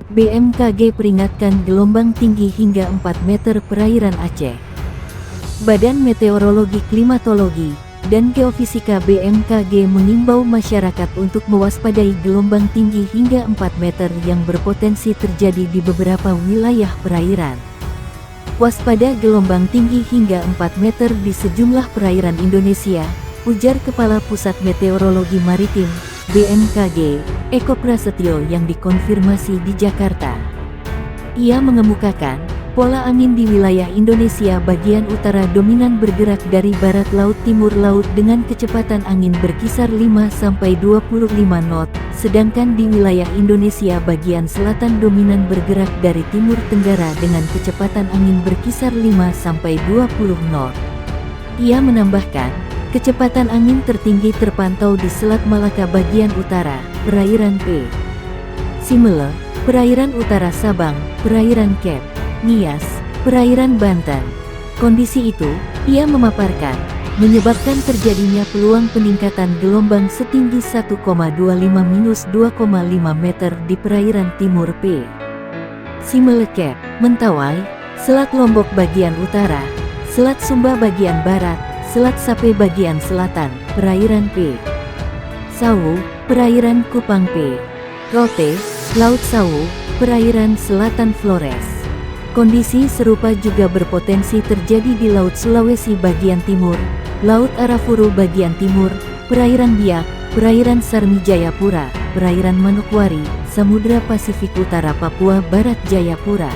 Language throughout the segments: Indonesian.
BMKG peringatkan gelombang tinggi hingga 4 meter perairan Aceh. Badan Meteorologi, Klimatologi, dan Geofisika BMKG mengimbau masyarakat untuk mewaspadai gelombang tinggi hingga 4 meter yang berpotensi terjadi di beberapa wilayah perairan. Waspada gelombang tinggi hingga 4 meter di sejumlah perairan Indonesia, ujar Kepala Pusat Meteorologi Maritim, BMKG, Eko Prasetyo yang dikonfirmasi di Jakarta. Ia mengemukakan, pola angin di wilayah Indonesia bagian utara dominan bergerak dari barat laut timur laut dengan kecepatan angin berkisar 5-25 knot, sedangkan di wilayah Indonesia bagian selatan dominan bergerak dari timur tenggara dengan kecepatan angin berkisar 5-20 knot. Ia menambahkan, kecepatan angin tertinggi terpantau di Selat Malaka bagian utara, perairan P. Simele, perairan utara Sabang, perairan Kep, Nias, perairan Banten. Kondisi itu, ia memaparkan, menyebabkan terjadinya peluang peningkatan gelombang setinggi 1,25-2,5 meter di perairan timur P. Simele Kep, Mentawai, Selat Lombok bagian utara, Selat Sumba bagian barat, Selat Sape bagian selatan, perairan P. Sawu, perairan Kupang P. Rote, Laut Sawu, perairan selatan Flores. Kondisi serupa juga berpotensi terjadi di Laut Sulawesi bagian timur, Laut Arafuru bagian timur, perairan Biak, perairan Sarmi Jayapura, perairan Manokwari, Samudra Pasifik Utara Papua Barat Jayapura.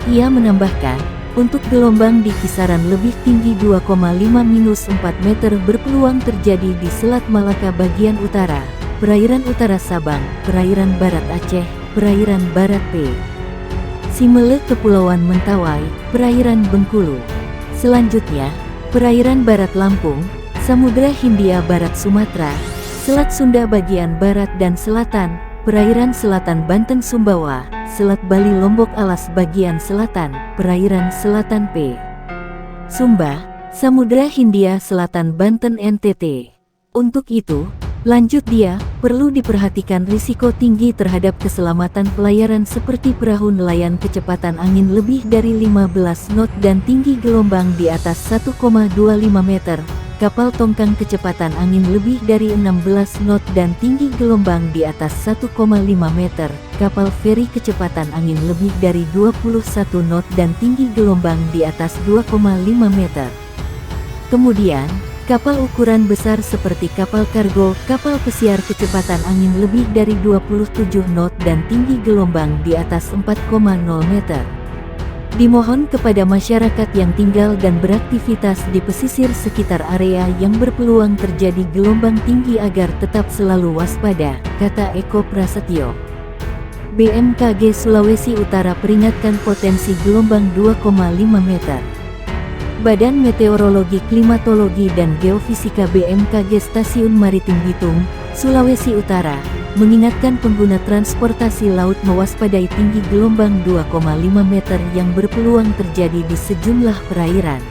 Ia menambahkan, untuk gelombang di kisaran lebih tinggi 2,5-4 meter berpeluang terjadi di Selat Malaka bagian utara, perairan utara Sabang, perairan barat Aceh, perairan barat P. Simele Kepulauan Mentawai, perairan Bengkulu. Selanjutnya, perairan barat Lampung, Samudra Hindia Barat Sumatera, Selat Sunda bagian barat dan selatan, perairan selatan Banten Sumbawa, Selat Bali Lombok Alas bagian selatan, perairan selatan P. Sumba, Samudra Hindia Selatan Banten NTT. Untuk itu, lanjut dia, perlu diperhatikan risiko tinggi terhadap keselamatan pelayaran seperti perahu nelayan kecepatan angin lebih dari 15 knot dan tinggi gelombang di atas 1,25 meter, kapal tongkang kecepatan angin lebih dari 16 knot dan tinggi gelombang di atas 1,5 meter, kapal feri kecepatan angin lebih dari 21 knot dan tinggi gelombang di atas 2,5 meter. Kemudian, kapal ukuran besar seperti kapal kargo, kapal pesiar kecepatan angin lebih dari 27 knot dan tinggi gelombang di atas 4,0 meter. Dimohon kepada masyarakat yang tinggal dan beraktivitas di pesisir sekitar area yang berpeluang terjadi gelombang tinggi agar tetap selalu waspada, kata Eko Prasetyo. BMKG Sulawesi Utara peringatkan potensi gelombang 2,5 meter. Badan Meteorologi, Klimatologi, dan Geofisika BMKG Stasiun Maritim Bitung, Sulawesi Utara, mengingatkan pengguna transportasi laut mewaspadai tinggi gelombang 2,5 meter yang berpeluang terjadi di sejumlah perairan.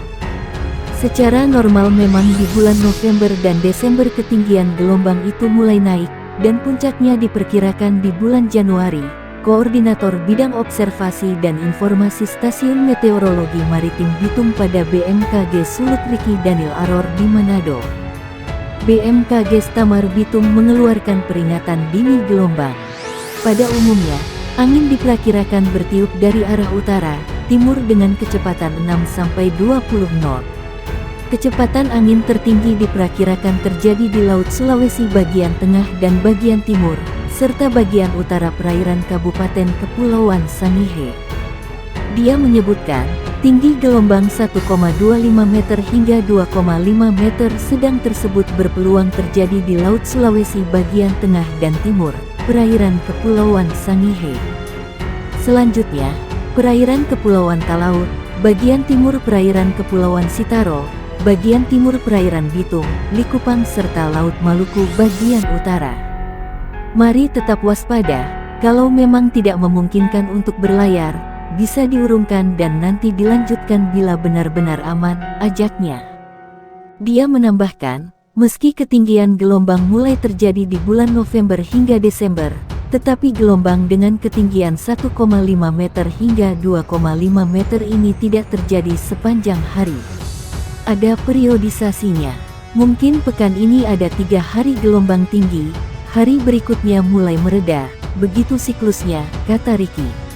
Secara normal memang di bulan November dan Desember ketinggian gelombang itu mulai naik, dan puncaknya diperkirakan di bulan Januari. Koordinator Bidang Observasi dan Informasi Stasiun Meteorologi Maritim Bitung pada BMKG Sulut Riki Daniel Aror di Manado. BMKG Stamar Bitung mengeluarkan peringatan dini gelombang. Pada umumnya, angin diperkirakan bertiup dari arah utara, timur dengan kecepatan 6-20 knot. Kecepatan angin tertinggi diperkirakan terjadi di Laut Sulawesi bagian tengah dan bagian timur, serta bagian utara perairan Kabupaten Kepulauan Sangihe. Dia menyebutkan, tinggi gelombang 1,25 meter hingga 2,5 meter sedang tersebut berpeluang terjadi di Laut Sulawesi bagian tengah dan timur, perairan Kepulauan Sangihe. Selanjutnya, perairan Kepulauan Talaut, bagian timur perairan Kepulauan Sitaro, bagian timur perairan Bitung, Likupang serta Laut Maluku bagian utara. Mari tetap waspada, kalau memang tidak memungkinkan untuk berlayar, bisa diurungkan dan nanti dilanjutkan bila benar-benar aman, ajaknya. Dia menambahkan, meski ketinggian gelombang mulai terjadi di bulan November hingga Desember, Tetapi gelombang dengan ketinggian 1,5 meter hingga 2,5 meter ini tidak terjadi sepanjang hari. Ada periodisasinya. Mungkin pekan ini ada 3 hari gelombang tinggi, hari berikutnya mulai mereda, begitu siklusnya, kata Ricky.